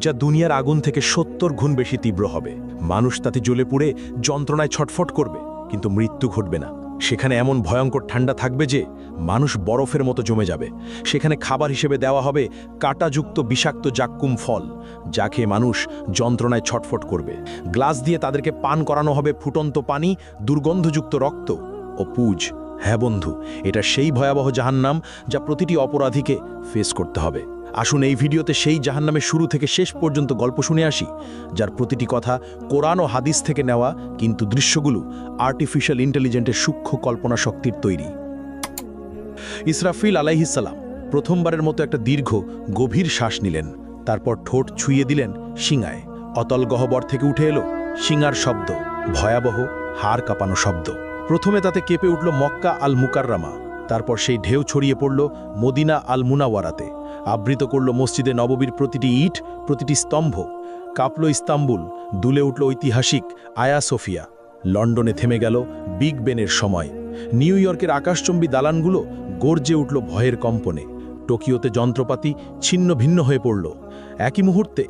যা দুনিয়ার আগুন থেকে ৭০ গুণ বেশি তীব্র হবে। মানুষ তাতে জ্বলে পুড়ে যন্ত্রণায় ছটফট করবে, কিন্তু মৃত্যু ঘটবে না। সেখানে এমন ভয়ঙ্কর ঠান্ডা থাকবে যে মানুষ বরফের মতো জমে যাবে। সেখানে খাবার হিসেবে দেওয়া হবে কাঁটাযুক্ত বিষাক্ত জাক্কুম ফল, যা খেয়ে মানুষ যন্ত্রণায় ছটফট করবে। গ্লাস দিয়ে তাদেরকে পান করানো হবে ফুটন্ত পানি, দুর্গন্ধযুক্ত রক্ত ও পুজ। হ্যাঁ বন্ধু, এটা সেই ভয়াবহ জাহান্নাম যা প্রতিটি অপরাধীকে ফেস করতে হবে। আসুন এই ভিডিওতে সেই জাহান্নামের শুরু থেকে শেষ পর্যন্ত গল্প শুনে আসি, যার প্রতিটি কথা কোরআন ও হাদিস থেকে নেওয়া, কিন্তু দৃশ্যগুলো আর্টিফিশিয়াল ইন্টেলিজেন্সের সূক্ষ্ম কল্পনা শক্তির তৈরি। ইসরাফিল আলাইহিসসালাম প্রথমবারের মতো একটা দীর্ঘ গভীর শ্বাস নিলেন। তারপর ঠোঁট ছুঁয়ে দিলেন শিঙায়। অতল গহ্বর থেকে উঠে এলো শিঙার শব্দ, ভয়াবহ হাড় কাঁপানো শব্দ। প্রথমে তাতে কেঁপে উঠল মক্কা আল মুকাররামা, তারপর সেই ঢেউ ছড়িয়ে পড়ল মদিনা আল মুনাওয়ারাতে, আবৃত করল মসজিদে নববীর প্রতিটি ইট, প্রতিটি স্তম্ভ। কাঁপল ইস্তাম্বুল, দুলে উঠল ঐতিহাসিক আয়া সোফিয়া। লন্ডনে থেমে গেল বিগ বেনের সময়। নিউ ইয়র্কের আকাশচম্বী দালানগুলো গর্জে উঠল ভয়ের কম্পনে। টোকিওতে যন্ত্রপাতি ছিন্ন ভিন্ন হয়ে পড়ল। একই মুহূর্তে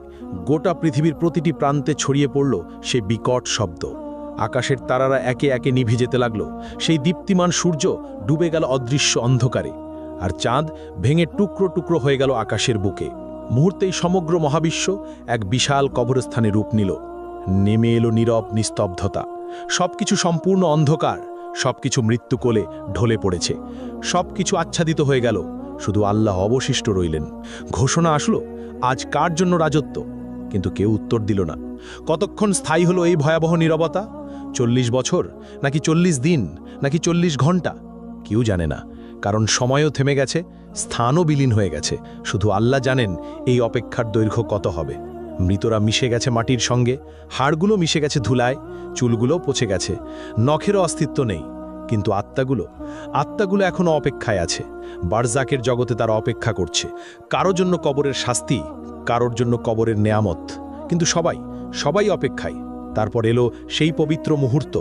গোটা পৃথিবীর প্রতিটি প্রান্তে ছড়িয়ে পড়ল সেই বিকট শব্দ। আকাশের তারারা একে একে নিভে যেতে লাগল। সেই দীপ্তিমান সূর্য ডুবে গেল অদৃশ্য অন্ধকারে, আর চাঁদ ভেঙে টুকরো টুকরো হয়ে গেল আকাশের বুকে। মুহূর্তেই সমগ্র মহাবিশ্ব এক বিশাল কবরস্থানে রূপ নিল। নেমে এলো নীরব নিস্তব্ধতা। সবকিছু সম্পূর্ণ অন্ধকার, সবকিছু মৃত্যু কোলে ঢলে পড়েছে। সবকিছু আচ্ছাদিত হয়ে গেল, শুধু আল্লাহ অবশিষ্ট রইলেন। ঘোষণা আসলো, আজ কার জন্য রাজত্ব? কিন্তু কেউ উত্তর দিল না। কতক্ষণ স্থায়ী হলো এই ভয়াবহ নীরবতা? ৪০ বছর, নাকি ৪০ দিন, নাকি ৪০ ঘন্টা? কেউ জানে না, কারণ সময়ও থেমে গেছে, স্থানও বিলীন হয়ে গেছে। শুধু আল্লাহ জানেন এই অপেক্ষার দৈর্ঘ্য কত হবে। মৃতরা মিশে গেছে মাটির সঙ্গে, হাড়গুলো মিশে গেছে ধুলায়, চুলগুলো পচে গেছে, নখেরও অস্তিত্ব নেই। কিন্তু আত্মাগুলো এখনও অপেক্ষায় আছে। বারজাকের জগতে তারা অপেক্ষা করছে, কারোর জন্য কবরের শাস্তি, কারোর জন্য কবরের নেয়ামত। কিন্তু সবাই অপেক্ষায়। তারপর এলো সেই পবিত্র মুহূর্ত।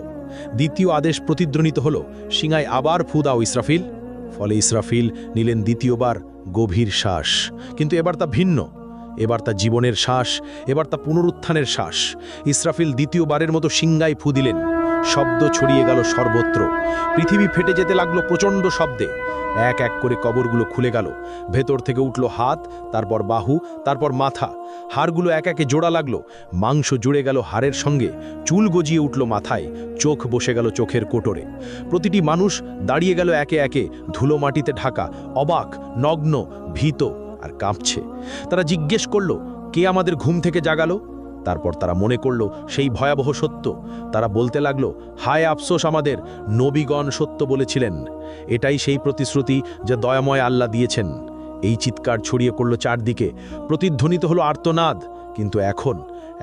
দ্বিতীয় আদেশ প্রতিধ্বনিত হলো, সিঙায় আবার ফু দাও ইসরাফিল। ফলে ইসরাফিল নিলেন দ্বিতীয়বার গভীর শ্বাস। কিন্তু এবার তা ভিন্ন, এবার তা জীবনের শ্বাস, এবার তা পুনরুত্থানের শ্বাস। ইসরাফিল দ্বিতীয়বারের মতো সিংগায় ফু দিলেন। শব্দ ছড়িয়ে গেল সর্বত্র। পৃথিবী ফেটে যেতে লাগলো প্রচণ্ড শব্দে। এক এক করে কবরগুলো খুলে গেল। ভেতর থেকে উঠল হাত, তারপর বাহু, তারপর মাথা। হাড়গুলো এক একে জোড়া লাগলো। মাংস জুড়ে গেল হাড়ের সঙ্গে, চুল গজিয়ে উঠল মাথায়, চোখ বসে গেল চোখের কোটরে। প্রতিটি মানুষ দাঁড়িয়ে গেল একে একে, ধুলো মাটিতে ঢাকা, অবাক, নগ্ন, ভীত আর কাঁপছে। তারা জিজ্ঞেস করল, কে আমাদের ঘুম থেকে জাগালো? তারপর তারা মনে করল সেই ভয়াবহ সত্য। তারা বলতে লাগলো, হায় আফসোস আমাদের, নবীগণ সত্য বলেছিলেন। এটাই সেই প্রতিশ্রুতি যা দয়াময় আল্লাহ দিয়েছেন। এই চিৎকার ছড়িয়ে পড়ল চারদিকে, প্রতিধ্বনিত হলো আর্তনাদ। কিন্তু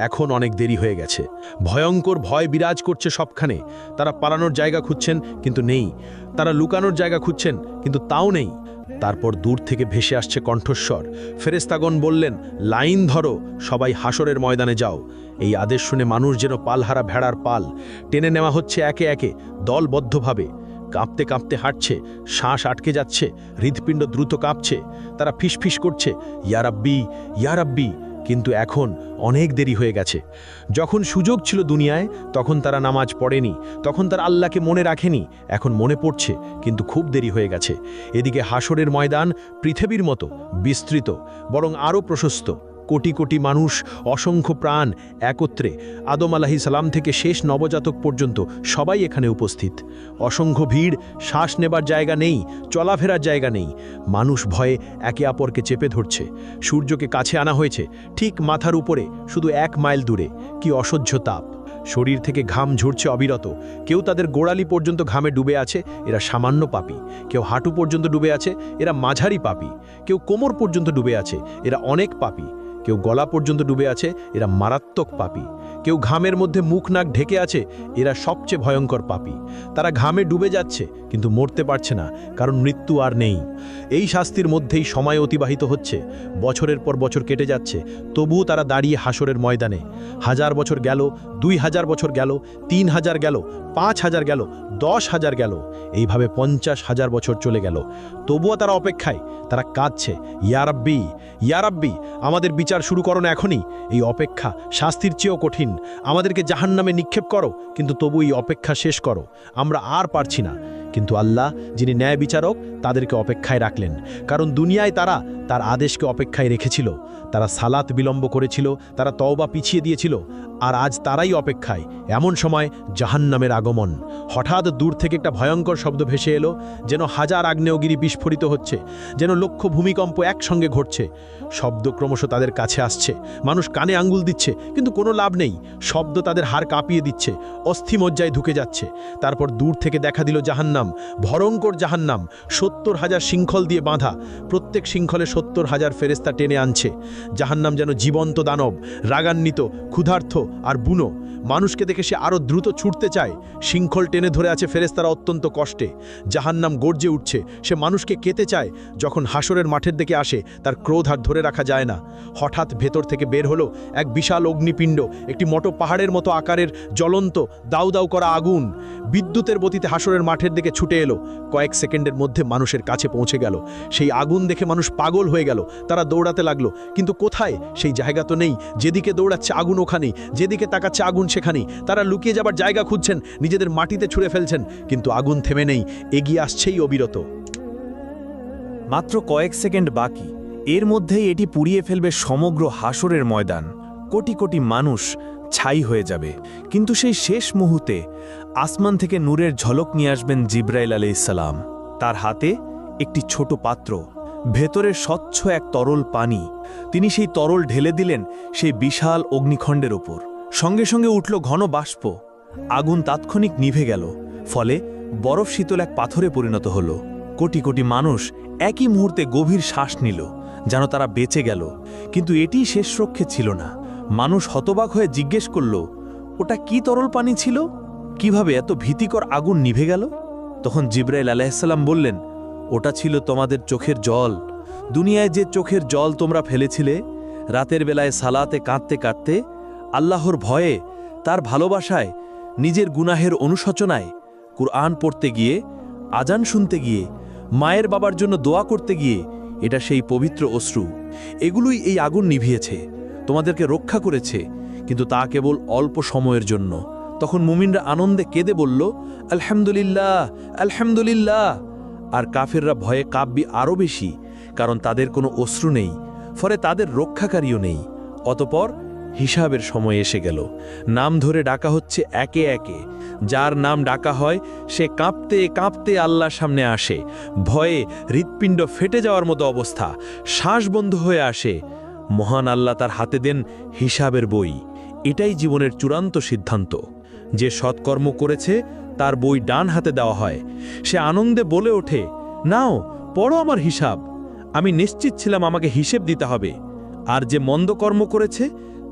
এখন অনেক দেরি হয়ে গেছে। ভয়ঙ্কর ভয় বিরাজ করছে সবখানে। তারা পালানোর জায়গা খুঁজছেন, কিন্তু নেই। তারা লুকানোর জায়গা খুঁজছেন, কিন্তু তাও নেই। তারপর দূর থেকে ভেসে আসছে কণ্ঠস্বর। ফেরেশতাগণ বললেন, লাইন ধরো, সবাই হাসরের ময়দানে যাও। এই আদেশ শুনে মানুষ যেন পালহারা ভেড়ার পাল টেনে নেওয়া হচ্ছে একে একে, দলবদ্ধভাবে। কাঁপতে কাঁপতে হাঁটছে, শ্বাস আটকে যাচ্ছে, হৃৎপিণ্ড দ্রুত কাঁপছে। তারা ফিসফিস করছে, ইয়া রাব্বি, ইয়া রাব্বি। কিন্তু এখন অনেক দেরি হয়ে গেছে। যখন সুযোগ ছিল দুনিয়ায়, তখন তারা নামাজ পড়েনি, তখন তারা আল্লাহকে মনে রাখেনি। এখন মনে পড়ছে, কিন্তু খুব দেরি হয়ে গেছে। এদিকে হাসরের ময়দান পৃথিবীর মতো বিস্তৃত, বরং আরও প্রশস্ত। কোটি কোটি মানুষ, অসংখ্য প্রাণ একত্রে। আদম আলাইহিস সালাম থেকে শেষ নবজাতক পর্যন্ত সবাই এখানে উপস্থিত। অসংখ্য ভিড়, শ্বাস নেবার জায়গা নেই, চলাফেরার জায়গা নেই। মানুষ ভয়ে একে অপরকে চেপে ধরছে। সূর্যকে কাছে আনা হয়েছে, ঠিক মাথার উপরে, শুধু 1 মাইল দূরে। কি অসহ্য তাপ! শরীর থেকে ঘাম ঝরছে অবিরত। কেউ তাদের গোড়ালি পর্যন্ত ঘামে ডুবে আছে, এরা সামান্য পাপী। কেউ হাঁটু পর্যন্ত ডুবে আছে, এরা মাঝারি পাপী। কেউ কোমর পর্যন্ত ডুবে আছে, এরা অনেক পাপী। কেউ গলা পর্যন্ত ডুবে আছে, এরা মারাত্মক পাপী। কেউ ঘামের মধ্যে মুখ নাক ঢেকে আছে, এরা সবচেয়ে ভয়ঙ্কর পাপী। তারা ঘামে ডুবে যাচ্ছে, কিন্তু মরতে পারছে না, কারণ মৃত্যু আর নেই। এই শাস্তির মধ্যেই সময় অতিবাহিত হচ্ছে। বছরের পর বছর কেটে যাচ্ছে, তবুও তারা দাঁড়িয়ে হাসরের ময়দানে। 1000 বছর গেল, 2000 বছর গেল, 3000 গেল, 5000 গেল, 10,000 গেল, এইভাবে 50,000 বছর চলে গেল। তবুও তারা অপেক্ষায়, তারা কাঁদছে, ইয়া রাব্বি, ইয়া রাব্বি, আমাদের বিচার শুরু করো না এখনই। এই অপেক্ষা শাস্তির চেয়েও কঠিন। আমাদেরকে জাহান্নামে নিক্ষেপ করো, কিন্তু তবু এই অপেক্ষা শেষ করো, আমরা আর পারছি না। কিন্তু আল্লাহ, যিনি ন্যায় বিচারক, তাদেরকে অপেক্ষায় রাখলেন, কারণ দুনিয়ায় তারা তার আদেশকে অপেক্ষায় রেখেছিল। তারা সালাত বিলম্ব করেছিল, তারা তওবা পিছিয়ে দিয়েছিল, আর আজ তারাই অপেক্ষায়। এমন সময় জাহান্নামের আগমন। হঠাৎ দূর থেকে একটা ভয়ঙ্কর শব্দ ভেসে এলো, যেন হাজার আগ্নেয়গিরি বিস্ফোরিত হচ্ছে, যেন লক্ষ ভূমিকম্প একসঙ্গে ঘটছে। শব্দ ক্রমশ তাদের কাছে আসছে, মানুষ কানে আঙ্গুল দিচ্ছে, কিন্তু কোনো লাভ নেই। শব্দ তাদের হাড় কাঁপিয়ে দিচ্ছে, অস্থিমজ্জায় ঢুকে যাচ্ছে। তারপর দূর থেকে দেখা দিল জাহান্নাম, ভয়ঙ্কর জাহান্নাম, 70,000 শৃঙ্খল দিয়ে বাঁধা। প্রত্যেক শৃঙ্খলে 70,000 ফেরেশতা টেনে আনছে। জাহান্নাম যেন জীবন্ত দানব, রাগান্বিত, ক্ষুধার্ত আর বুনো। মানুষকে দেখে সে আরও দ্রুত ছুটতে চায়। শৃঙ্খল টেনে ধরে আছে ফেরেশতারা অত্যন্ত কষ্টে। জাহান্নাম গর্জে উঠছে, সে মানুষকে কেতে চায়। যখন হাসরের মাঠের দিকে আসে, তার ক্রোধ আর ধরে রাখা যায় না। হঠাৎ ভেতর থেকে বের হলো এক বিশাল অগ্নিপিণ্ড, একটি মোটো পাহাড়ের মতো আকারের জ্বলন্ত দাউ দাউ করা আগুন। বিদ্যুতের গতিতে হাসরের মাঠের দিকে ছুটে এলো। কয়েক সেকেন্ডের মধ্যে মানুষের কাছে পৌঁছে গেল। সেই আগুন দেখে মানুষ পাগল হয়ে গেল। তারা দৌড়াতে লাগলো, কিন্তু কোথায়? সেই জায়গা তো নেই। যেদিকে দৌড়াচ্ছে আগুন ওখানেই, যেদিকে তাকাচ্ছে আগুন সেখানেই। তারা লুকিয়ে যাবার জায়গা খুঁজছেন, নিজেদের মাটিতে ছুঁড়ে ফেলছেন, কিন্তু আগুন থেমে নেই, এগিয়ে আসছেই অবিরত। মাত্র কয়েক সেকেন্ড বাকি, এর মধ্যেই এটি পুড়িয়ে ফেলবে সমগ্র হাসরের ময়দান। কোটি কোটি মানুষ ছাই হয়ে যাবে। কিন্তু সেই শেষ মুহূর্তে আসমান থেকে নূরের ঝলক নিয়ে আসবেন জিবরাইল আলাইহিসসালাম। তার হাতে একটি ছোট পাত্র, ভেতরে স্বচ্ছ এক তরল পানি। তিনি সেই তরল ঢেলে দিলেন সেই বিশাল অগ্নিখণ্ডের ওপর। সঙ্গে সঙ্গে উঠল ঘন বাষ্প। আগুন তাৎক্ষণিক নিভে গেল, ফলে বরফ শীতল এক পাথরে পরিণত হল। কোটি কোটি মানুষ একই মুহূর্তে গভীর শ্বাস নিল, যেন তারা বেঁচে গেল। কিন্তু এটি শেষ রক্ষে ছিল না। মানুষ হতবাক হয়ে জিজ্ঞেস করল, ওটা কি তরল পানি ছিল? কিভাবে এত ভীতিকর আগুন নিভে গেল? তখন জিবরাইল আলাইহিসসালাম বললেন, ওটা ছিল তোমাদের চোখের জল। দুনিয়ায় যে চোখের জল তোমরা ফেলেছিলে, রাতের বেলায় সালাতে কাঁদতে কাঁদতে, আল্লাহর ভয়ে, তার ভালোবাসায়, নিজের গুনাহের অনুশোচনায়, কুরআন পড়তে গিয়ে, আজান শুনতে গিয়ে, মায়ের বাবার জন্য দোয়া করতে গিয়ে, এটা সেই পবিত্র অশ্রু। এগুলোই এই আগুন নিভিয়েছে, তোমাদেরকে রক্ষা করেছে, কিন্তু তা কেবল অল্প সময়ের জন্য। তখন মুমিনরা আনন্দে কেঁদে বলল, আলহামদুলিল্লাহ, আলহামদুলিল্লাহ। আর কাফেররা ভয়ে কাঁপবে আরও বেশি, কারণ তাদের কোনো অশ্রু নেই, ফলে তাদের রক্ষাকারীও নেই। অতপর হিসাবের সময় এসে গেল। নাম ধরে ডাকা হচ্ছে একে একে। যার নাম ডাকা হয় সে কাঁপতে কাঁপতে আল্লাহর সামনে আসে। ভয়ে হৃৎপিণ্ড ফেটে যাওয়ার মতো অবস্থা, শ্বাস বন্ধ হয়ে আসে। মহান আল্লাহ তার হাতে দেন হিসাবের বই। এটাই জীবনের চূড়ান্ত সিদ্ধান্ত। যে সৎকর্ম করেছে তার বই ডান হাতে দেওয়া হয়। সে আনন্দে বলে ওঠে, নাও পড়ো আমার হিসাব। আমি নিশ্চিত ছিলাম আমাকে হিসেব দিতে হবে। আর যে মন্দ কর্ম করেছে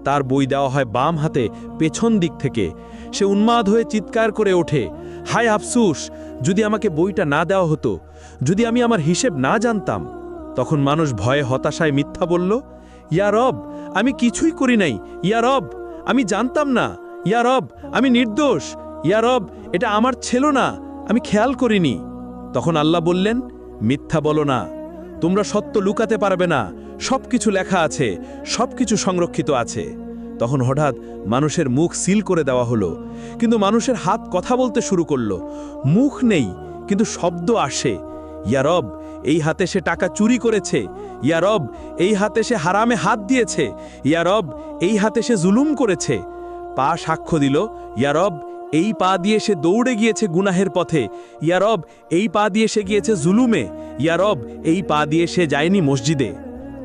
তার বই দেওয়া হয় বাম হাতে, পেছন দিক থেকে। সে উন্মাদ হয়ে চিৎকার করে ওঠে, হায় আফসুস, যদি আমাকে বইটা না দেওয়া হতো, যদি আমি আমার হিসেব না জানতাম। তখন মানুষ ভয়ে হতাশায় মিথ্যা বলল, ইয়া রব, আমি কিছুই করি নাই। ইয়া রব, আমি জানতাম না। ইয়া রব, আমি নির্দোষ। ইয়া রব, এটা আমার ছিল না, আমি খেয়াল করিনি। তখন আল্লাহ বললেন, মিথ্যা বলো না, তোমরা সত্য লুকাতে পারবে না। সবকিছু লেখা আছে, সবকিছু সংরক্ষিত আছে। তখন হঠাৎ মানুষের মুখ সিল করে দেওয়া হলো, কিন্তু মানুষের হাত কথা বলতে শুরু করলো। মুখ নেই, কিন্তু শব্দ আসে। ইয়া রব, এই হাতে সে টাকা চুরি করেছে। ইয়া রব, এই হাতে সে হারামে হাত দিয়েছে। ইয়া রব, এই হাতে সে জুলুম করেছে। পা সাক্ষ্য দিল, ইয়া রব, এই পা দিয়ে সে দৌড়ে গিয়েছে গুনাহের পথে। ইয়া রব, এই পা দিয়ে সে গিয়েছে জুলুমে। ইয়া রব, এই পা দিয়ে সে যায়নি মসজিদে।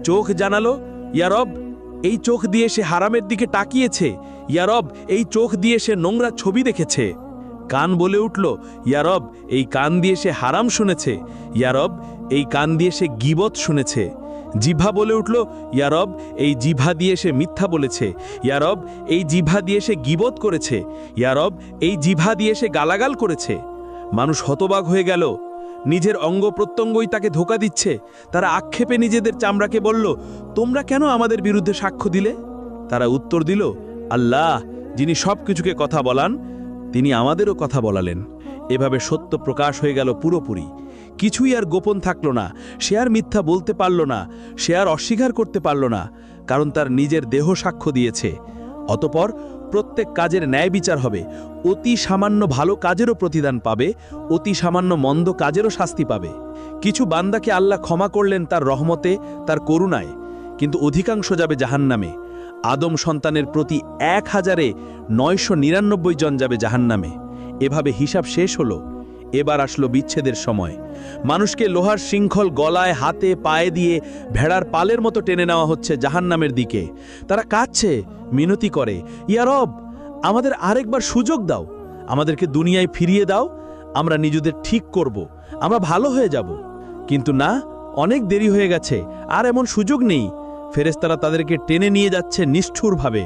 চোখ জানালো, ইয়া রব, এই চোখ দিয়ে সে হারামের দিকে তাকিয়েছে। ইয়া রব, এই চোখ দিয়ে সে নোংরা ছবি দেখেছে। কান বলে উঠল, ইয়া রব, এই কান দিয়ে সে হারাম শুনেছে। ইয়া রব, এই কান দিয়ে সে গীবত শুনেছে। জিভা বলে উঠল, ইয়া রব, এই জিভা দিয়ে সে মিথ্যা বলেছে। ইয়া রব, এই জিভা দিয়ে সে গীবত করেছে। ইয়া রব, এই জিভা দিয়ে সে গালাগাল করেছে। মানুষ হতবাক হয়ে গেল। নিজের অঙ্গ প্রত্যঙ্গই তাকে ধোঁকা দিচ্ছে। তারা আক্ষেপে নিজেদের চামড়াকে বলল, তোমরা কেন আমাদের বিরুদ্ধে সাক্ষ্য দিলে? তারা উত্তর দিল, আল্লাহ যিনি সব কিছুকে কথা বলান, তিনি আমাদেরও কথা বলালেন। এভাবে সত্য প্রকাশ হয়ে গেল পুরোপুরি। কিছুই আর গোপন থাকলো না। সে আর মিথ্যা বলতে পারল না, সে আর অস্বীকার করতে পারল না, কারণ তার নিজের দেহ সাক্ষ্য দিয়েছে। অতপর প্রত্যেক কাজের ন্যায় বিচার হবে। অতি সামান্য ভালো কাজেরও প্রতিদান পাবে, অতি সামান্য মন্দ কাজেরও শাস্তি পাবে। কিছু বান্দাকে আল্লাহ ক্ষমা করলেন তার রহমতে, তার করুণায়, কিন্তু অধিকাংশ যাবে জাহান্নামে। আদম সন্তানের প্রতি ১,৯৯৯ জন যাবে জাহান্নামে। এভাবে হিসাব শেষ হলো। এবার আসলো বিচ্ছেদের সময়। মানুষকে লোহার শৃঙ্খল গলায়, হাতে, পায়ে দিয়ে ভেড়ার পালের মতো টেনে নেওয়া হচ্ছে জাহান্নামের দিকে। তারা কাঁদছে, মিনতি করে, ইয়া রব, আমাদের আরেকবার সুযোগ দাও, আমাদেরকে দুনিয়ায় ফিরিয়ে দাও, আমরা নিজেদের ঠিক করব, আমরা ভালো হয়ে যাব। কিন্তু না, অনেক দেরি হয়ে গেছে, আর এমন সুযোগ নেই। ফেরেশতারা তাদেরকে টেনে নিয়ে যাচ্ছে নিষ্ঠুরভাবে।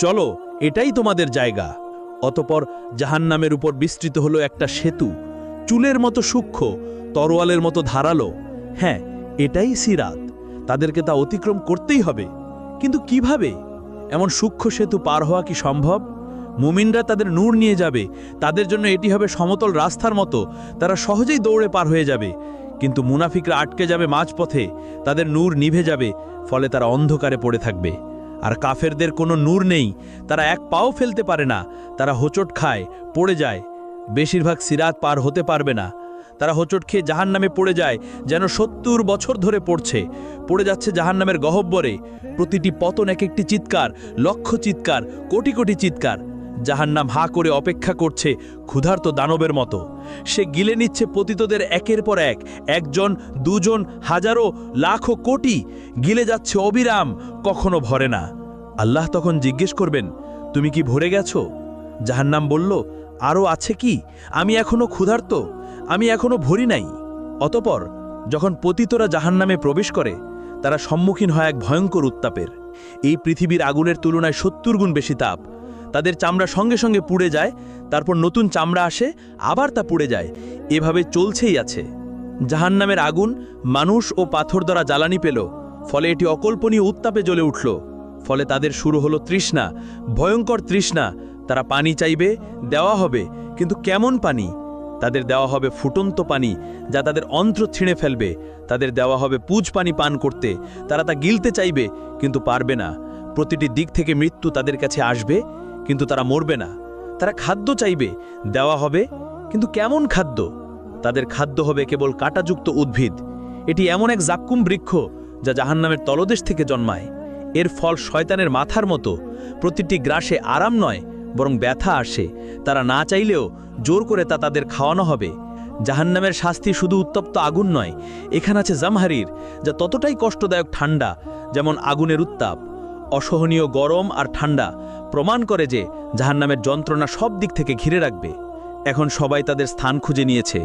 চলো, এটাই তোমাদের জায়গা। অতপর জাহান্নামের উপর বিস্তৃত হলো একটা সেতু, চুলের মতো সূক্ষ্ম, তরোয়ালের মতো ধারালো। হ্যাঁ, এটাই সিরাত। তাদেরকে তা অতিক্রম করতেই হবে। কিন্তু কিভাবে? এমন সূক্ষ্ম সেতু পার হওয়া কি সম্ভব? মুমিনরা তাদের নূর নিয়ে যাবে, তাদের জন্য এটি হবে সমতল রাস্তার মতো, তারা সহজেই দৌড়ে পার হয়ে যাবে। কিন্তু মুনাফিকরা আটকে যাবে মাঝপথে, তাদের নূর নিভে যাবে, ফলে তারা অন্ধকারে পড়ে থাকবে। আর কাফেরদের কোনো নূর নেই, তারা এক পাও ফেলতে পারে না, তারা হোঁচট খায়, পড়ে যায়। বেশিরভাগ সিরাত পার হতে পারবে না। তারা হোঁচট খেয়ে জাহান্নামে পড়ে যায়, যেন ৭০ বছর ধরে পড়ে যাচ্ছে জাহান্নামের গহ্বরে। প্রতিটি পতন এক একটি চিৎকার, লক্ষ চিৎকার, কোটি কোটি চিৎকার। জাহান্নাম হা করে অপেক্ষা করছে ক্ষুধার্ত দানবের মতো। সে গিলে নিচ্ছে পতিতদের একের পর এক, একজন, দুজন, হাজারো, লাখো, কোটি, গিলে যাচ্ছে অবিরাম, কখনো ভরে না। আল্লাহ তখন জিজ্ঞেস করবেন, তুমি কি ভরে গেছো? জাহান্নাম বলল, আরও আছে কি? আমি এখনো ক্ষুধার্ত, আমি এখনো ভরি নাই। অতপর যখন পতিতরা জাহান্নামে প্রবেশ করে, তারা সম্মুখীন হয় এক ভয়ঙ্কর উত্তাপের। এই পৃথিবীর আগুনের তুলনায় ৭০ গুণ বেশি তাপ। তাদের চামড়া সঙ্গে সঙ্গে পুড়ে যায়, তারপর নতুন চামড়া আসে, আবার তা পুড়ে যায়। এভাবে চলছেই আছে। জাহান্নামের আগুন মানুষ ও পাথর দ্বারা জ্বালানি পেল, ফলে এটি অকল্পনীয় উত্তাপে জ্বলে উঠল। ফলে তাদের শুরু হলো তৃষ্ণা, ভয়ঙ্কর তৃষ্ণা। তারা পানি চাইবে, দেওয়া হবে, কিন্তু কেমন পানি? তাদের দেওয়া হবে ফুটন্ত পানি, যা তাদের অন্ত্র ছিঁড়ে ফেলবে। তাদের দেওয়া হবে পুজ পানি পান করতে, তারা তা গিলতে চাইবে, কিন্তু পারবে না। প্রতিটি দিক থেকে মৃত্যু তাদের কাছে আসবে, কিন্তু তারা মরবে না। তারা খাদ্য চাইবে, দেওয়া হবে, কিন্তু কেমন খাদ্য? তাদের খাদ্য হবে কেবল কাঁটাযুক্ত উদ্ভিদ। এটি এমন এক জাক্কুম বৃক্ষ, যা জাহান্নামের তলদেশ থেকে জন্মায়। এর ফল শয়তানের মাথার মতো। প্রতিটি গ্রাসে আরাম নয়, বরং ব্যথা আসে। তারা না চাইলেও জোর করে তা তাদের খাওয়ানো হবে। জাহান্নামের শাস্তি শুধু উত্তপ্ত আগুন নয়, এখানে আছে জামহারির, যা ততটাই কষ্টদায়ক ঠান্ডা যেমন আগুনের উত্তাপ। অসহনীয় গরম আর ঠান্ডা প্রমাণ করে যে জাহান্নামের যন্ত্রণা সব দিক থেকে ঘিরে রাখবে। এখন সবাই তাদের স্থান খুঁজে নিয়েছে।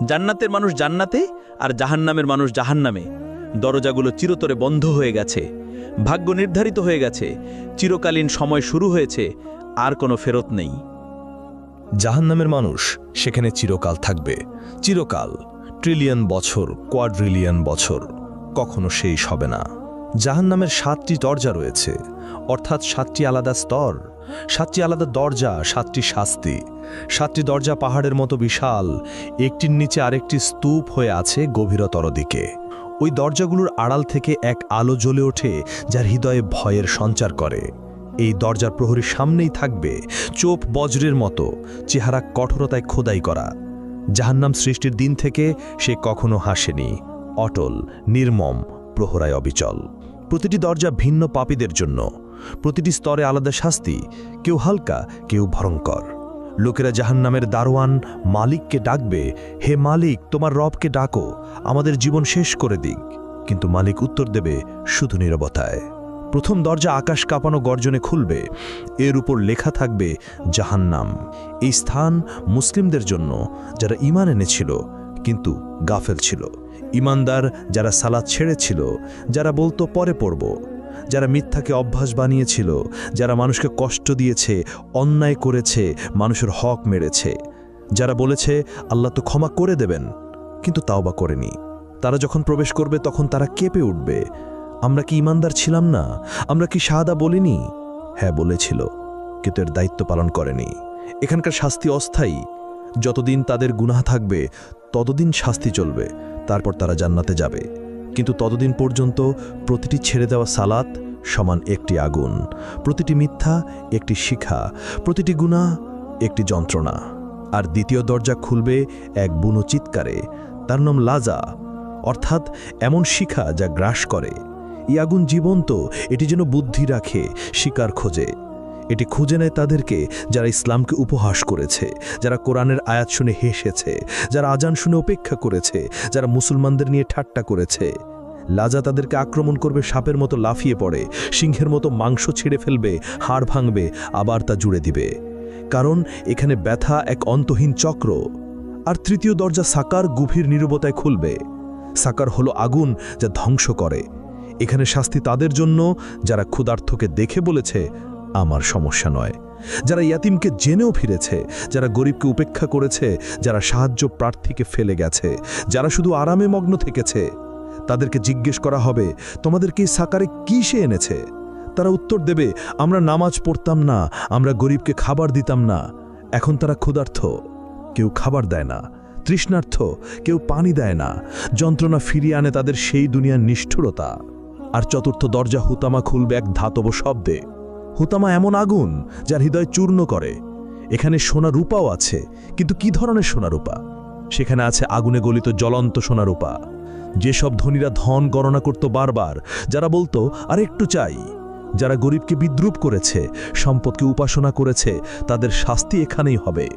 জান্নাতের মানুষ জান্নাতে, আর জাহান্নামের মানুষ জাহান্নামে। দরজাগুলো চিরতরে বন্ধ হয়ে গেছে, ভাগ্য নির্ধারিত হয়ে গেছে, চিরকালীন সময় শুরু হয়েছে, আর কোনো ফেরত নেই। জাহান্নামের মানুষ সেখানে চিরকাল থাকবে। চিরকাল, ট্রিলিয়ন বছর, কোয়াড্রিলিয়ন বছর, কখনো শেষ হবে না। জাহান্নামের ৭টি দরজা রয়েছে, অর্থাৎ ৭টি আলাদা স্তর, ৭টি আলাদা দরজা, ৭টি শাস্তি। ৭টি দরজা পাহাড়ের মতো বিশাল, একটির নিচে আরেকটি স্তূপ হয়ে আছে গভীরতর দিকে। ওই দরজাগুলোর আড়াল থেকে এক আলো জ্বলে ওঠে, যার হৃদয়ে ভয়ের সঞ্চার করে। এই দরজার প্রহরীর সামনেই থাকবে চোপ বজ্রের মতো, চেহারা কঠোরতায় খোদাই করা। জাহান্নাম সৃষ্টির দিন থেকে সে কখনো হাসেনি, অটল, নির্মম, প্রহরায় অবিচল। প্রতিটি দরজা ভিন্ন পাপীদের জন্য, প্রতিটি স্তরে আলাদা শাস্তি, কেউ হালকা, কেউ ভয়ঙ্কর। লোকেরা জাহান্নামের দারোয়ান মালিককে ডাকবে, হে মালিক, তোমার রবকে ডাকো, আমাদের জীবন শেষ করে দিক। কিন্তু মালিক উত্তর দেবে শুধু নীরবতায়। প্রথম দরজা আকাশ কাঁপানো গর্জনে খুলবে, এর উপর লেখা থাকবে জাহান্নাম। এই স্থান মুসলিমদের জন্য, যারা ঈমান এনেছিল কিন্তু গাফেল ছিল। ঈমানদার যারা সালাত ছেড়েছিল, যারা বলতো পরে পড়ব, যারা মিথ্যাকে অভ্যাস বানিয়েছিল, যারা মানুষকে কষ্ট দিয়েছে, অন্যায় করেছে, মানুষের হক মেরেছে, যারা বলেছে আল্লাহ তো ক্ষমা করে দেবেন, কিন্তু তাওবা করেনি। তারা যখন প্রবেশ করবে তখন তারা কেঁপে উঠবে, আমরা কি ঈমানদার ছিলাম না? আমরা কি শাহাদা বলিনি? হ্যাঁ বলেছিল, কিন্তু এর দায়িত্ব পালন করেনি। এখানকার শাস্তি অস্থায়ী। যতদিন তাদের গুনাহ থাকবে ততদিন শাস্তি চলবে, তারপর তারা জান্নাতে যাবে। কিন্তু ততদিন পর্যন্ত প্রতিটি ছেড়ে দেওয়া সালাত সমান একটি আগুন, প্রতিটি মিথ্যা একটি শিখা, প্রতিটি গুনাহ একটি যন্ত্রণা। আর দ্বিতীয় দরজা খুলবে এক বুনো চিৎকারে, তার নাম লাজা, অর্থাৎ এমন শিখা যা গ্রাস করে। এই আগুন জীবন্ত, এটি যেন বুদ্ধি রাখে, শিকার খোঁজে। এটি খুঁজে নেয় তাদেরকে যারা ইসলামকে উপহাস করেছে, যারা কোরআনের আয়াত শুনে হেসেছে, যারা আজান শুনে উপেক্ষা করেছে, যারা মুসলমানদের নিয়ে ঠাট্টা করেছে। লাজা তাদেরকে আক্রমণ করবে, সাপের মতো লাফিয়ে পড়ে, সিংহের মতো মাংস ছিঁড়ে ফেলবে, হাড় ভাঙবে, আবার তা জুড়ে দিবে। কারণ এখানে ব্যথা এক অন্তহীন চক্র। আর তৃতীয় দরজা সাকার গভীর নীরবতায় খুলবে। সাকার হলো আগুন যা ধ্বংস করে। এখানে শাস্তি তাদের জন্য যারা ক্ষুধার্তকে দেখে বলেছে আমার সমস্যা নয়, যারা ইয়াতিমকে জেনেও ফিরেছে, যারা গরিবকে উপেক্ষা করেছে, যারা সাহায্য প্রার্থীকে ফেলে গেছে, যারা শুধু আরামে মগ্ন থেকেছে। তাদেরকে জিজ্ঞেস করা হবে, তোমাদেরকে এই সাকারে কি সে এনেছে? তারা উত্তর দেবে, আমরা নামাজ পড়তাম না, আমরা গরিবকে খাবার দিতাম না। এখন তারা ক্ষুধার্ত, কেউ খাবার দেয় না, তৃষ্ণার্থ, কেউ পানি দেয় না। যন্ত্রণা ফিরিয়ে আনে তাদের সেই দুনিয়ার নিষ্ঠুরতা। আর চতুর্থ দরজা হুতামা খুলবে এক ধাতব শব্দে। হুতামা এমন আগুন যার হৃদয় চূর্ণ করে। এখানে সোনা রূপাও আছে, কিন্তু কি ধরনের সোনা রূপা? সেখানে আছে আগুনে গলিত জ্বলন্ত সোনা রূপা। যেসব ধনীরা ধন গণনা করত বারবার, যারা বলতো আর একটু চাই, যারা গরিবকে বিদ্রূপ করেছে, সম্পদকে উপাসনা করেছে, তাদের শাস্তি এখানেই হবে।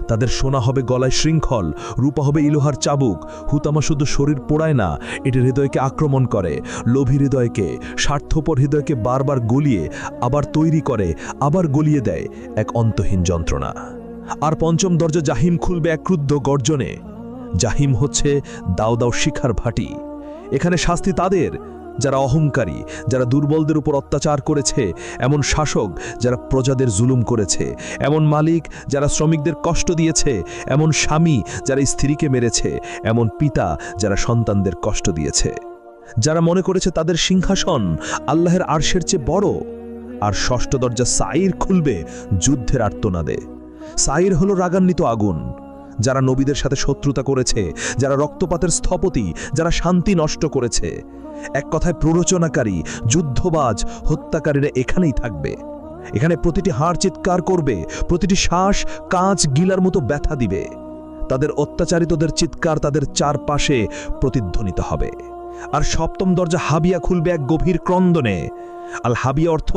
তাদের সোনা হবে গলায় শৃঙ্খল, রূপা হবে ইলোহার চাবুক। হুতামা শুধু শরীর পোড়ায় না, এটি হৃদয়কে আক্রমণ করে, লোভী হৃদয়কে, স্বার্থপর হৃদয়কে বারবার গলিয়ে আবার তৈরি করে, আবার গলিয়ে দেয় এক অন্তহীন যন্ত্রণা। আর পঞ্চম দরজা জাহিম খুলবে এক ক্রুদ্ধ গর্জনে। জাহিম হচ্ছে দাও দাও শিখার ভাটি। এখানে শাস্তি তাদের যারা অহংকারী, যারা দুর্বলদের উপর অত্যাচার করেছে, এমন শাসক যারা প্রজাদের জুলুম করেছে, এমন মালিক যারা শ্রমিকদের কষ্ট দিয়েছে, এমন স্বামী যারা স্ত্রীকে মেরেছে, এমন পিতা যারা সন্তানদের কষ্ট দিয়েছে, যারা মনে করেছে তাদের সিংহাসন আল্লাহর আরশের চেয়ে বড়। আর ষষ্ঠ দরজা সাইর খুলবে যুদ্ধের আর্তনাদে। সাইর হলো রাগান্বিত আগুন, যারা নবীদের সাথে শত্রুতা করেছে, যারা রক্তপাতের স্থপতি, যারা শান্তি নষ্ট করেছে। এক কথায় প্ররোচনাকারী, যুদ্ধবাজ, হত্যাকারীরা এখানেই থাকবে। এখানে প্রতিটি হাড় চিৎকার করবে, প্রতিটি শ্বাস কাঁচ গিলার মতো ব্যথা দিবে। তাদের অত্যাচারিতদের চিৎকার তাদের চারপাশে প্রতিধ্বনিত হবে। আর সপ্তম দরজা হাবিয়া খুলবে এক গভীর ক্রন্দনে। আল হাবিয়া অর্থ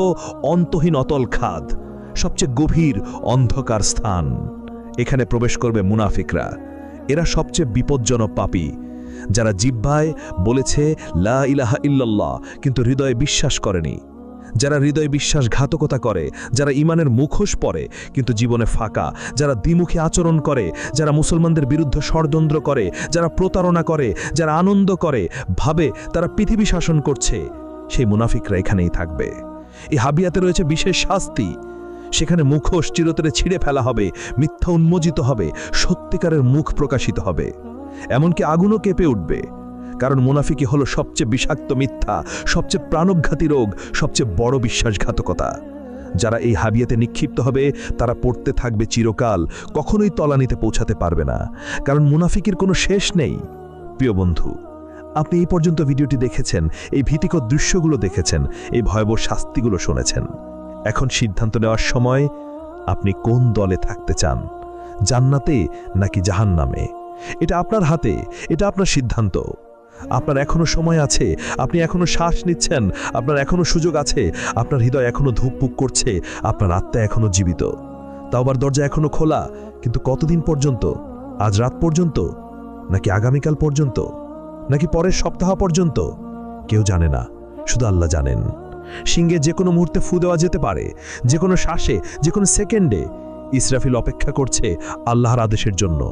অন্তহীন অতল খাদ, সবচেয়ে গভীর অন্ধকার স্থান। এখানে প্রবেশ করবে মুনাফিকরা। এরা সবচেয়ে বিপজ্জনক পাপী, যারা জিহ্বায় বলেছে লা ইলাহা ইল্লাল্লাহ, কিন্তু হৃদয়ে বিশ্বাস করেনি। যারা হৃদয়ে বিশ্বাসঘাতকতা করে, যারা ঈমানের মুখোশ পরে কিন্তু জীবনে ফাঁকা, যারা দ্বিমুখী আচরণ করে, যারা মুসলমানদের বিরুদ্ধে ষড়যন্ত্র করে, যারা প্রতারণা করে, যারা আনন্দ করে, ভাবে তারা পৃথিবী শাসন করছে, সেই মুনাফিকরা এখানেই থাকবে। এই হাবিয়াতে রয়েছে বিশেষ শাস্তি। সেখানে মুখোশ চিরতরে ছিঁড়ে ফেলা হবে, মিথ্যা উন্মোচিত হবে, সত্যিকারের মুখ প্রকাশিত হবে। এমনকি আগুনও কেঁপে উঠবে, কারণ মুনাফিকি হলো সবচেয়ে বিষাক্ত মিথ্যা, সবচেয়ে প্রাণঘাতী রোগ, সবচেয়ে বড় বিশ্বাসঘাতকতা। যারা এই হাবিয়াতে নিক্ষিপ্ত হবে তারা পড়তে থাকবে চিরকাল, কখনোই তলানিতে পৌঁছাতে পারবে না, কারণ মুনাফিকির কোনো শেষ নেই। প্রিয় বন্ধু, আপনি এই পর্যন্ত ভিডিওটি দেখেছেন, এই ভীতিকর দৃশ্যগুলো দেখেছেন, এই ভয়াবহ শাস্তিগুলো শুনেছেন। এখন সিদ্ধান্ত নেওয়ার সময়, আপনি কোন দলে থাকতে চান, জান্নাতে নাকি জাহান্নামে? এটা আপনার হাতে, এটা আপনার সিদ্ধান্ত। আপনার এখনো সময় আছে, আপনি এখনো শ্বাস নিচ্ছেন, আপনার এখনো সুযোগ আছে, আপনার হৃদয় এখনো ধুকপুক করছে, আপনার আত্মা এখনো জীবিত। তাওবার দরজা এখনো খোলা, কিন্তু কতদিন পর্যন্ত? আজ রাত পর্যন্ত, নাকি আগামীকাল পর্যন্ত, নাকি পরের সপ্তাহ পর্যন্ত? কেউ জানে না, শুধু আল্লাহ জানেন। সিংহে যে কোনো মুহূর্তে ফু দেওয়া যেতে পারে, যে কোনো শ্বাসে, যে কোনো সেকেন্ডে। ইসরাফিল অপেক্ষা করছে আল্লাহর আদেশের জন্য।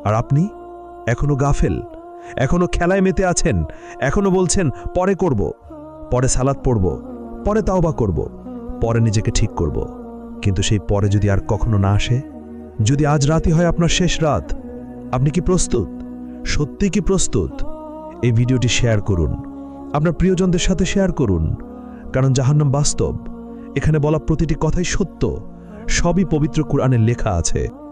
আর আপনি এখনো গাফেল, এখনো খেলায় মেতে আছেন, এখনো বলছেন পরে করব, পরে সালাত পড়ব, পরে তাওবা করব, পরে নিজেকে ঠিক করব। কিন্তু সেই পরে যদি আর কখনো না আসে, যদি আজ রাতই হয় আপনার শেষ রাত, আপনি কি প্রস্তুত? সত্যি কি প্রস্তুত? এই ভিডিওটি শেয়ার করুন, আপনার প্রিয়জনদের সাথে শেয়ার করুন, কারণ জাহান্নাম বাস্তব। এখানে বলা প্রতিটি কথাই সত্য, সবই পবিত্র কুরআনে লেখা আছে